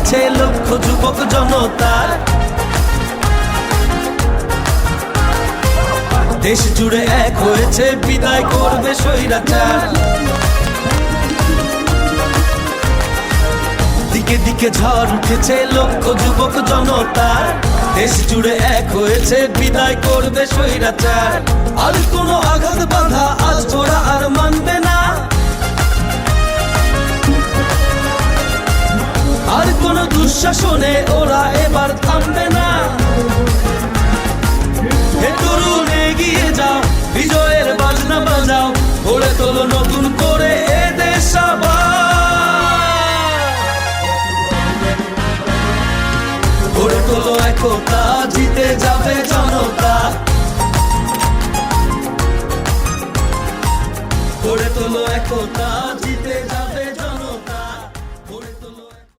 উঠেছে লক্ষ যুবক জনতার। দেশ জুড়ে এক হয়েছে, বিদায় করবে স্বৈরাচার। দিকে দিকে ঝড় উঠেছে লক্ষ যুবক জনতার। দেশ জুড়ে এক হয়েছে, বিদায় করবে স্বৈরাচার। আর কোনো আঘাত বাধা আজ ওরা আর মানবে না, আর কোনো দুঃশাসনে ওরা এবার থামবে না। হে তরুণ এগিয়ে যাও, বিজয়ের বাজনা বাজাও, গড়ে তোলো নতুন করে এ দেশ আবার। গড়ে তোলো একতা, জিতে যাবে জনতা। গড়ে তোলো একতা।